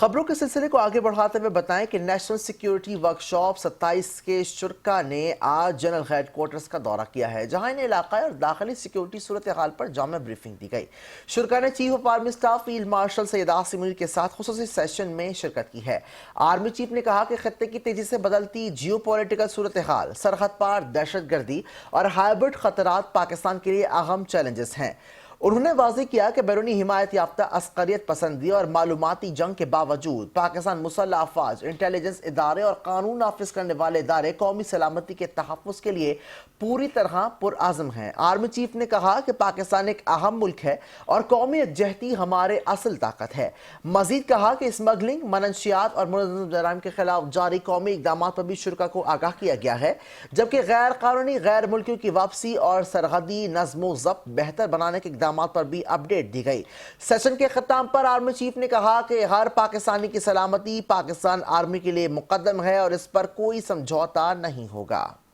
خبروں کے سلسلے کو آگے بڑھاتے ہوئے بتائیں کہ نیشنل سیکیورٹی ورکشاپ 27 کے شرکا نے آج جنرل ہیڈ کوارٹرز کا دورہ کیا ہے، جہاں انہیں علاقائی اور داخلی سیکیورٹی صورتحال پر جامع بریفنگ دی گئی۔ شرکا نے chief of army staff field marshal Syed Asim Munir کے ساتھ خصوصی سیشن میں شرکت کی ہے۔ آرمی چیف نے کہا کہ خطے کی تیزی سے بدلتی جیو پولیٹیکل صورتحال، سرحد پار دہشت گردی اور ہائبرڈ خطرات پاکستان کے لیے اہم چیلنجز ہیں۔ انہوں نے واضح کیا کہ بیرونی حمایت یافتہ عسکریت پسندی اور معلوماتی جنگ کے باوجود پاکستان مسلح افواج، انٹیلیجنس ادارے اور قانون نافذ کرنے والے ادارے قومی سلامتی کے تحفظ کے لیے پوری طرح پرعزم ہیں۔ آرمی چیف نے کہا کہ پاکستان ایک اہم ملک ہے اور قومی یکجہتی ہمارے اصل طاقت ہے۔ مزید کہا کہ اسمگلنگ، منشیات اور منظم جرائم کے خلاف جاری قومی اقدامات پر بھی شرکا کو آگاہ کیا گیا ہے، جبکہ غیر قانونی غیر ملکیوں کی واپسی اور سرحدی نظم و ضبط بہتر بنانے کے اقدامات پر بھی اپڈیٹ دی گئی۔ سیشن کے اختتام پر آرمی چیف نے کہا کہ ہر پاکستانی کی سلامتی پاکستان آرمی کے لیے مقدم ہے اور اس پر کوئی سمجھوتہ نہیں ہوگا۔